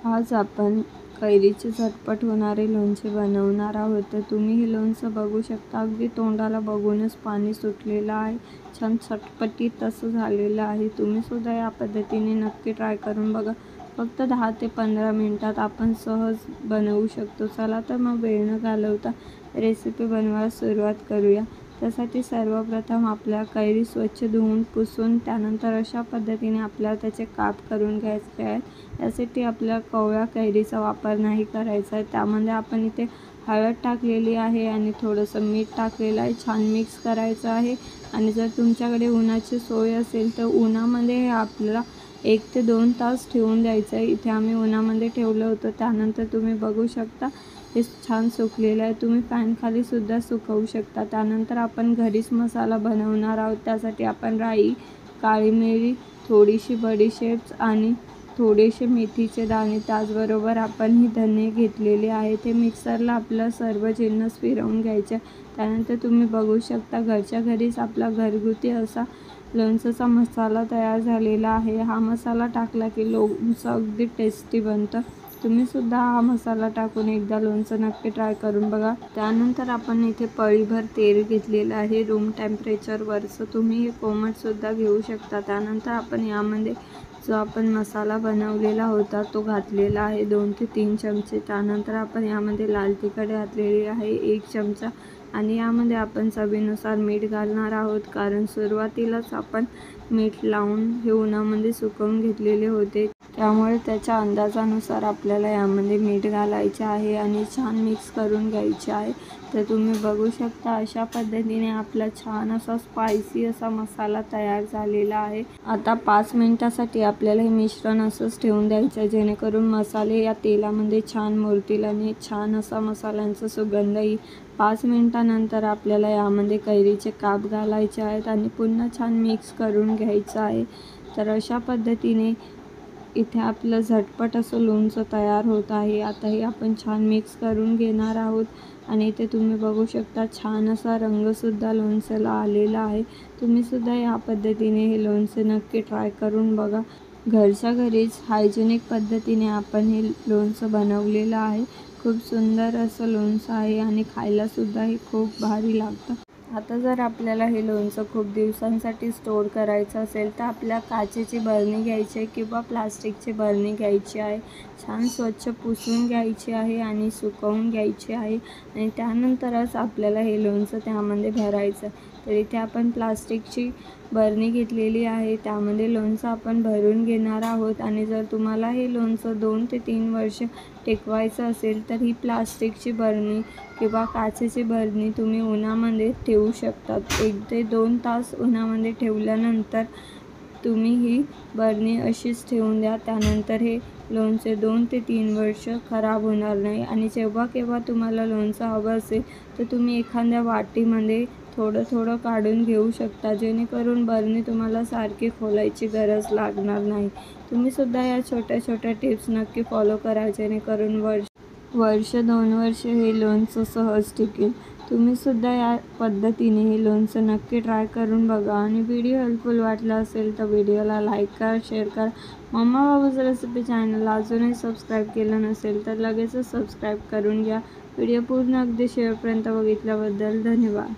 आज आपण कैरीचे झटपट होणारे लोणचे बनवणार आहोत. तर तुम्ही हे लोणचं बघू शकता. अगदी तोंडाला बघूनच पाणी सुटलेलं आहे. छान चटपटीत असं झालेलं आहे. तुम्ही सुद्धा या पद्धतीने नक्की ट्राय करून बघा. फक्त 10 ते 15 मिनिटात आपण सहज बनवू शकतो. चला तर मग वेळ न घालवता रेसिपी बनवायला सुरुवात करूया. त्यासाठी सर्वप्रथम आपल्या कैरी स्वच्छ धुवून पुसून त्यानंतर अशा पद्धतीने आपल्याला त्याचे काप करून घ्यायचे आहेत. यासाठी आपल्या कोवळ्या कैरीचा वापर नाही करायचा आहे. त्यामध्ये आपण इथे हळद टाकलेली आहे आणि थोडंसं मीठ टाकलेलं आहे. छान मिक्स करायचं आहे. आणि जर तुमच्याकडे उन्हाची सोय असेल तर उन्हामध्ये हे आपल्याला 1 ते 2 तास ठेवून द्यायचं आहे. इथे आम्ही उन्हामध्ये ठेवलं होतं. त्यानंतर तुम्ही बघू शकता हे छान सुकलेलं आहे. तुम्ही फॅनखाली सुद्धा सुकवू शकता. त्यानंतर आपण घरीच मसाला बनवणार आहोत. त्यासाठी आपण राई, काळी मिरी, थोडीशी बडीशेप आणि थोडेसे मेथीचे दाणे, त्याचबरोबर आपण ही धने घेतलेले आहेत. हे मिक्सरला आपलं सर्व जिन्नस फिरवून घ्यायचे. त्यानंतर तुम्ही बघू शकता घरच्या घरीच आपला घरगुती असा लोणचाचा मसाला तयार झालेला आहे. हा मसाला टाकला की लोणचं अगदी टेस्टी बनतं. तुम्ही सुद्धा हा मसाला टाकून एकदा लोणचं नक्की ट्राय करून बघा. त्यानंतर आपण इथे पळीभर तेल घेतलेलं आहे रूम टेम्परेचरवरचं. तुम्ही हे कोमटसुद्धा घेऊ शकता. त्यानंतर आपण यामध्ये जो आपण मसाला बनवलेला होता तो घातलेला आहे 2 ते 3 चमचे. त्यानंतर आपण यामध्ये लाल तिखट घातलेली आहे 1 चमचा आणि यामध्ये आपण चवीनुसार मीठ घालणार आहोत. कारण सुरुवातीलाच आपण मीठ लावून हे उन्हामध्ये सुकवून घेतलेले होते. त्यामुळे त्याच्या अंदाजानुसार आपल्याला यामध्ये मीठ घालायचे आहे आणि छान मिक्स करून घ्यायचे आहे. तर तुम्ही बघू शकता अशा पद्धतीने आपला छान असा स्पायसी असा मसाला तयार झालेला आहे. आता 5 मिनिटासाठी आपल्याला हे मिश्रण असंच ठेवून द्यायचं जेणेकरून मसाले या तेलामध्ये छान मुरतील आणि छान असा मसाल्यांचा सुगंध येईल. 5 मिनिटानंतर आपल्याला यामध्ये कैरीचे काप घालायचे आहेत आणि पुन्हा छान मिक्स करून घ्यायचं आहे. तर अशा पद्धतीने इथे आपलं झटपट असं लोणचं तयार होत आहे. आता हे आपण छान मिक्स करून घेणार आहोत आणि इथे तुम्ही बघू शकता छान असा रंगसुद्धा लोणच्याला आलेला आहे. तुम्हीसुद्धा या पद्धतीने हे लोणचे नक्की ट्राय करून बघा. घरच्या घरीच हायजेनिक पद्धतीने आपण हे लोणचं बनवलेलं आहे. खूप सुंदर असं लोणचं आहे आणि खायलासुद्धा हे खूप भारी लागतं. आता जर आपल्याला हे लोणचं खूप दिवसांसाठी स्टोअर करायचं असेल तर आपल्या काचेची बरणी घ्यायची आहे किंवा प्लास्टिकची बरणी घ्यायची आहे. छान स्वच्छ पुसून घ्यायची आहे आणि सुकवून घ्यायची आहे आणि त्यानंतरच आपल्याला हे लोणचं त्यामध्ये भरायचं. तर इथे आपण प्लास्टिकची बरणी घेतलेली आहे. त्यामध्ये लोणचं आपण भरून घेणार आहोत आणि जर तुम्हाला हे लोणचं 2 ते 3 वर्ष टिकवायचं असेल तर ही प्लास्टिकची बरणी किंवा काचेची बरणी तुम्ही उन्हामध्ये ठेवू शकता. 1 ते 2 तास उन्हामध्ये ठेवल्यानंतर तुम्ही ही बरणी अशीच ठेवून द्या. त्यानंतर हे लोणचे 2 ते 3 वर्ष खराब होणार नाही. आणि जेव्हा केव्हा तुम्हाला लोणचं हवं असेल तर तुम्ही एखाद्या वाटीमध्ये थोडं थोडं काढून घेऊ शकता जेणेकरून बरणी तुम्हाला सारखी खोलायची गरज लागणार नाही. तुम्हीसुद्धा या छोट्या छोट्या टिप्स नक्की फॉलो करा जेणेकरून वर्ष 2 वर्ष हे लोणचं सहज टिकेल. तुम्हीसुद्धा या पद्धतीने हे लोणचं नक्की ट्राय करून बघा. आणि व्हिडिओ हेल्पफुल वाटला असेल तर व्हिडिओला लाईक करा, शेअर करा. मम्मा बाबूज रेसिपी चॅनलला अजूनही सबस्क्राईब केलं नसेल तर लगेचच सबस्क्राईब करून घ्या. व्हिडिओ पूर्ण अगदी शेवटपर्यंत बघितल्याबद्दल धन्यवाद.